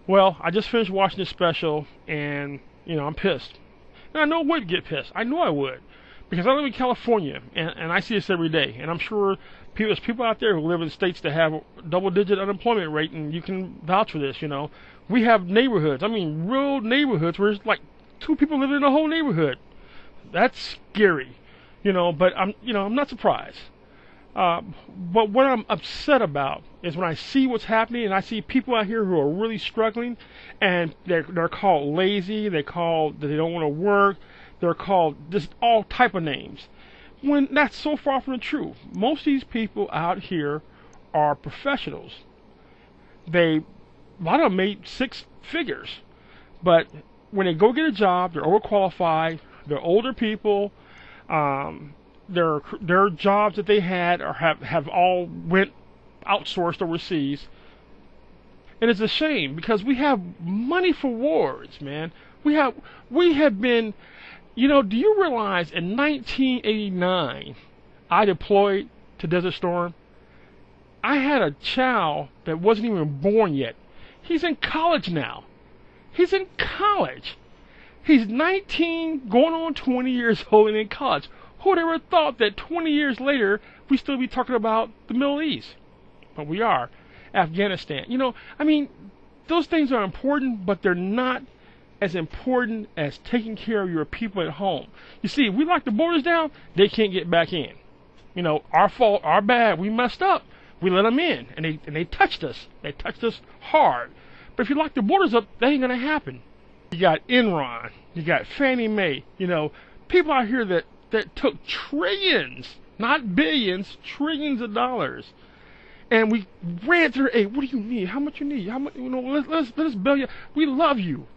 Well, I just finished watching this special, and I'm pissed. And I know I would get pissed. I know I would, because I live in California, and I see this every day. And I'm sure there's people out there who live in states that have a double-digit unemployment rate, and you can vouch for this. We have neighborhoods. I mean, real neighborhoods where it's like 2 people living in a whole neighborhood. That's scary, But I'm not surprised. But what I'm upset about is when I see what's happening and I see people out here who are really struggling, and they're called lazy, they're called that they don't want to work, they're called just all type of names, when that's so far from the truth. Most of these people out here are professionals. A lot of them made 6 figures, but when they go get a job, they're overqualified, they're older people, their jobs that they had or have all went outsourced overseas. And it's a shame because we have money for wars, man. We have been, do you realize in 1989 I deployed to Desert Storm? I had a child that wasn't even born yet. He's in college now. He's in college. He's 19, going on 20 years old and in college. Who would ever thought that 20 years later we'd still be talking about the Middle East? But we are. Afghanistan. Those things are important, but they're not as important as taking care of your people at home. You see, if we lock the borders down, they can't get back in. Our fault, our bad, we messed up. We let them in, and they touched us. They touched us hard. But if you lock the borders up, that ain't going to happen. You got Enron. You got Fannie Mae. People out here that took trillions, not billions, trillions of dollars. And we ran through, hey, what do you need? How much you need? How much, let's bail you. We love you.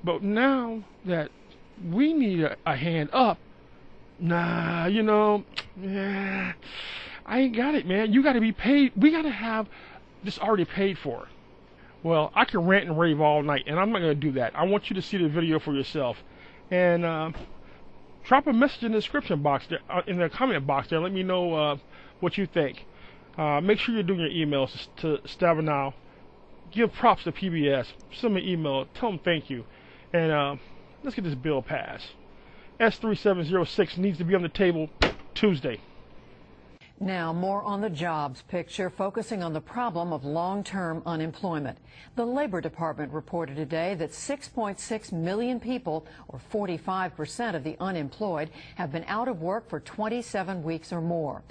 But now that we need a hand up, I ain't got it, man. You got to be paid. We got to have this already paid for. Well, I can rant and rave all night, and I'm not going to do that. I want you to see the video for yourself. And drop a message in the description box there, in the comment box there. Let me know what you think. Make sure you're doing your emails to Stabenow. Give props to PBS. Send me an email. Tell them thank you. And let's get this bill passed. S.3706 needs to be on the table Tuesday. Now, more on the jobs picture, focusing on the problem of long-term unemployment. The Labor Department reported today that 6.6 million people, or 45% of the unemployed, have been out of work for 27 weeks or more.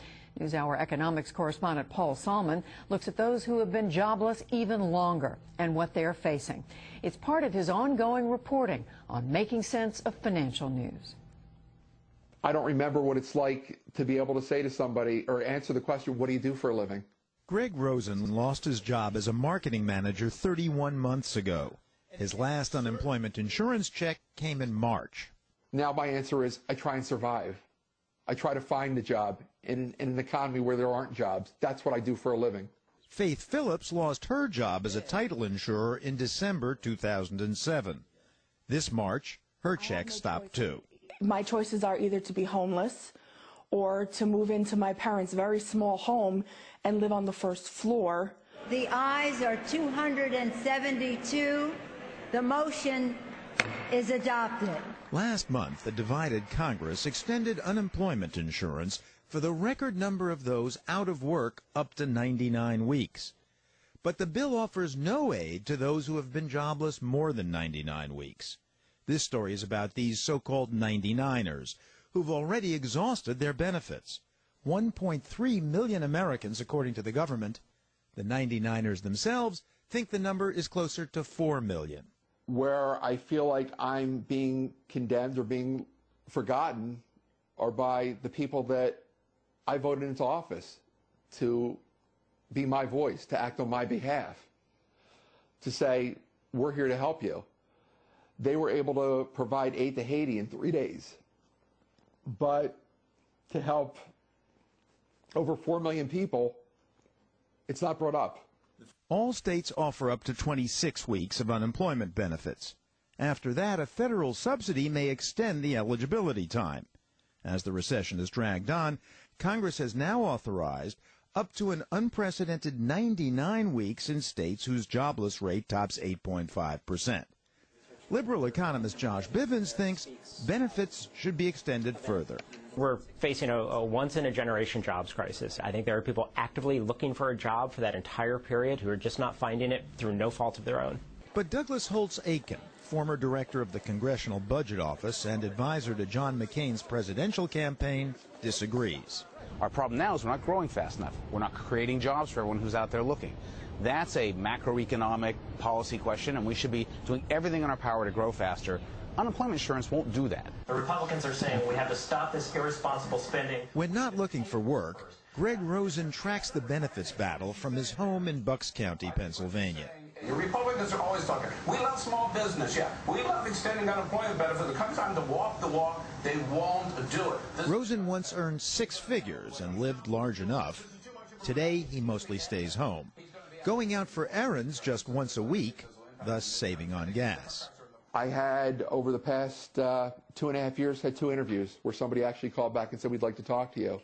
NewsHour economics correspondent Paul Solman looks at those who have been jobless even longer and what they are facing. It's part of his ongoing reporting on Making Sense of Financial News. I don't remember what it's like to be able to say to somebody or answer the question, what do you do for a living? Greg Rosen lost his job as a marketing manager 31 months ago. His last unemployment insurance check came in March. Now my answer is I try and survive. I try to find a job in an economy where there aren't jobs. That's what I do for a living. Faith Phillips lost her job as a title insurer in December 2007. This March, her check stopped too. My choices are either to be homeless or to move into my parents' very small home and live on the first floor. The ayes are 272. The motion is adopted. Last month, the divided Congress extended unemployment insurance for the record number of those out of work up to 99 weeks. But the bill offers no aid to those who have been jobless more than 99 weeks. This story is about these so-called 99ers who've already exhausted their benefits. 1.3 million Americans, according to the government. The 99ers themselves think the number is closer to 4 million. Where I feel like I'm being condemned or being forgotten are by the people that I voted into office to be my voice, to act on my behalf, to say, we're here to help you. They were able to provide aid to Haiti in 3 days. But to help over 4 million people, it's not brought up. All states offer up to 26 weeks of unemployment benefits. After that, a federal subsidy may extend the eligibility time. As the recession has dragged on, Congress has now authorized up to an unprecedented 99 weeks in states whose jobless rate tops 8.5%. Liberal economist Josh Bivens thinks benefits should be extended further. We're facing a once-in-a-generation jobs crisis. I think there are people actively looking for a job for that entire period who are just not finding it through no fault of their own. But Douglas Holtz-Aiken, former director of the Congressional Budget Office and advisor to John McCain's presidential campaign, disagrees. Our problem now is we're not growing fast enough. We're not creating jobs for everyone who's out there looking. That's a macroeconomic policy question, and we should be doing everything in our power to grow faster. Unemployment insurance won't do that. The Republicans are saying we have to stop this irresponsible spending. When not looking for work, Greg Rosen tracks the benefits battle from his home in Bucks County, Pennsylvania. The Republicans are always talking, we love small business, yeah. We love extending unemployment benefits. It comes time to walk the walk, they won't do it. Rosen once earned 6 figures and lived large enough. Today, he mostly stays home, going out for errands just once a week, thus saving on gas. I had, over the past 2.5 years, had 2 interviews where somebody actually called back and said, we'd like to talk to you.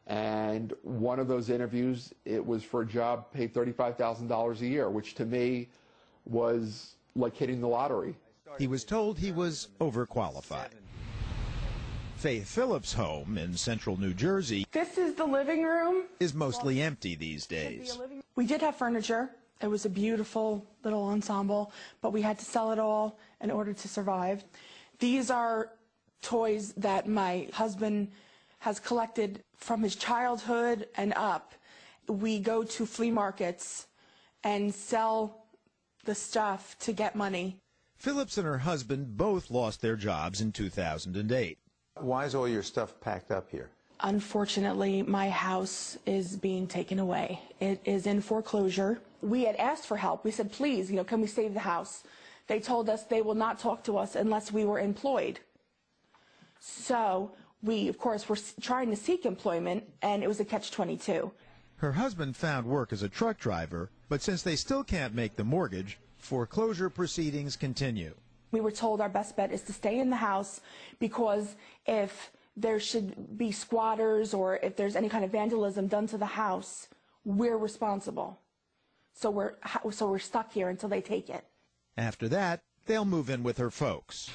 And one of those interviews, it was for a job paid $35,000 a year, which to me was like hitting the lottery. He was told he was overqualified. Faith Phillips' home in central New Jersey, This is the living room. is mostly empty these days. We did have furniture. It was a beautiful little ensemble, but we had to sell it all in order to survive. These are toys that my husband has collected from his childhood and up. We go to flea markets and sell the stuff to get money. Phillips and her husband both lost their jobs in 2008. Why is all your stuff packed up here? Unfortunately, my house is being taken away. It is in foreclosure. We had asked for help. We said, please, can we save the house? They told us they will not talk to us unless we were employed. So we, of course, were trying to seek employment, and it was a catch-22. Her husband found work as a truck driver, but since they still can't make the mortgage, foreclosure proceedings continue. We were told our best bet is to stay in the house because if there should be squatters or if there's any kind of vandalism done to the house, we're responsible. So we're stuck here until they take it. After that, they'll move in with her folks.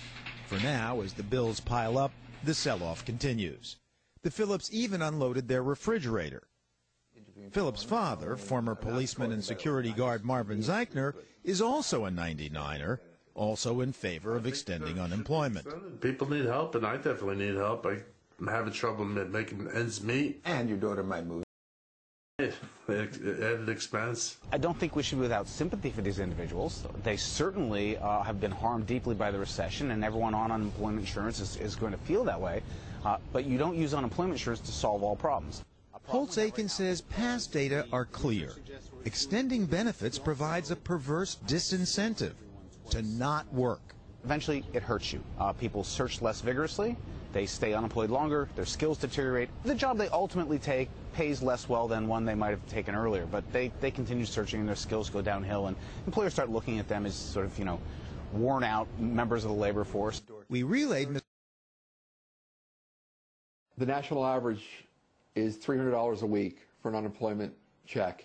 For now, as the bills pile up, the sell-off continues. The Phillips even unloaded their refrigerator. Phillips' father, former policeman and security guard Marvin Zeichner, is also a 99er, also in favor of extending unemployment. People need help, and I definitely need help. I'm having trouble making ends meet. And your daughter might move. Added expense. I don't think we should be without sympathy for these individuals. They certainly have been harmed deeply by the recession, and everyone on unemployment insurance is going to feel that way. But you don't use unemployment insurance to solve all problems. Holtz-Aiken says past data are clear. Extending benefits provides a perverse disincentive to not work. Eventually, it hurts you. People search less vigorously. They stay unemployed longer. Their skills deteriorate. The job they ultimately take pays less well than one they might have taken earlier, but they continue searching and their skills go downhill, and employers start looking at them as sort of, worn out members of the labor force. We relayed. The national average is $300 a week for an unemployment check.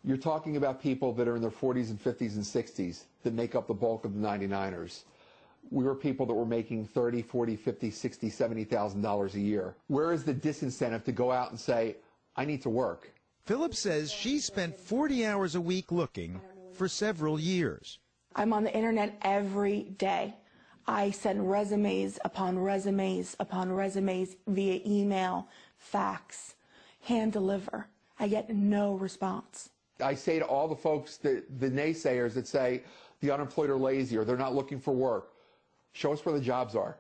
You're talking about people that are in their 40s and 50s and 60s that make up the bulk of the 99ers. We were people that were making $30, $40, $50, $60, $70,000 a year. Where is the disincentive to go out and say, I need to work? Phillips says she spent 40 hours a week looking for several years. I'm on the internet every day. I send resumes upon resumes upon resumes via email, fax, hand deliver. I get no response. I say to all the folks, the naysayers that say the unemployed are lazy or they're not looking for work, show us where the jobs are.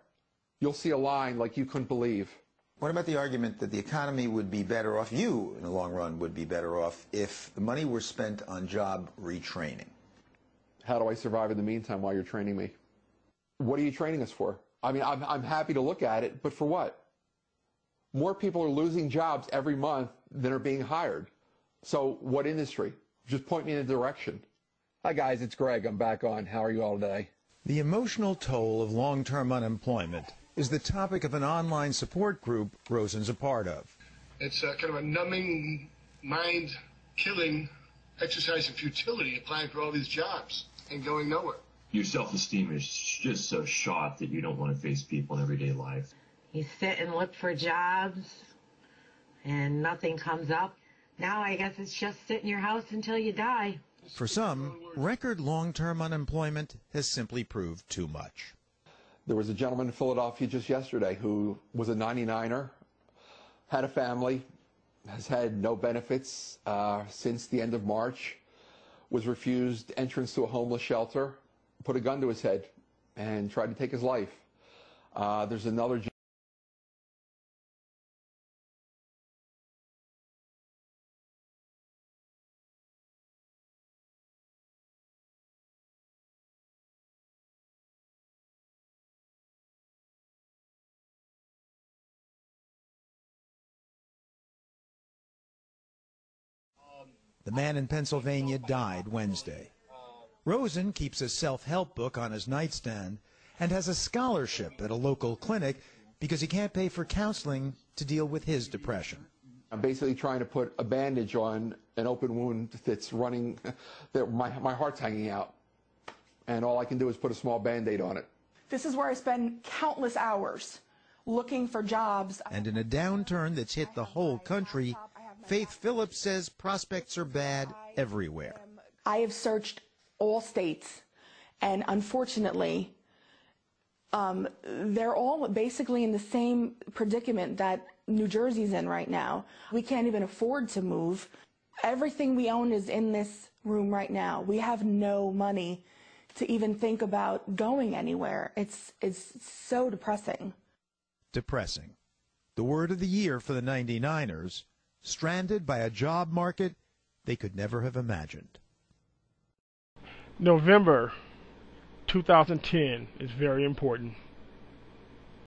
You'll see a line like you couldn't believe. What about the argument that the economy would be better off, you in the long run would be better off, if the money were spent on job retraining? How do I survive in the meantime while you're training me? What are you training us for? I mean, I'm happy to look at it, but for what? More people are losing jobs every month than are being hired. So what industry? Just point me in a direction. Hi guys, it's Greg. I'm back on. How are you all today? The emotional toll of long-term unemployment is the topic of an online support group Rosen's a part of. It's kind of a numbing, mind-killing exercise in futility, applying for all these jobs and going nowhere. Your self-esteem is just so shot that you don't want to face people in everyday life. You sit and look for jobs, and nothing comes up. Now I guess it's just sit in your house until you die. For some, record long-term unemployment has simply proved too much. There was a gentleman in Philadelphia just yesterday who was a 99er, had a family, has had no benefits since the end of March, was refused entrance to a homeless shelter, put a gun to his head, and tried to take his life. There's another The man in Pennsylvania died Wednesday. Rosen keeps a self-help book on his nightstand and has a scholarship at a local clinic because he can't pay for counseling to deal with his depression. I'm basically trying to put a bandage on an open wound that's running, that my heart's hanging out, and all I can do is put a small Band-Aid on it. This is where I spend countless hours looking for jobs. And in a downturn that's hit the whole country, Faith Phillips says prospects are bad everywhere. I have searched all states, and unfortunately, they're all basically in the same predicament that New Jersey's in right now. We can't even afford to move. Everything we own is in this room right now. We have no money to even think about going anywhere. It's so depressing. Depressing. The word of the year for the 99ers, stranded by a job market they could never have imagined. November 2010 is very important.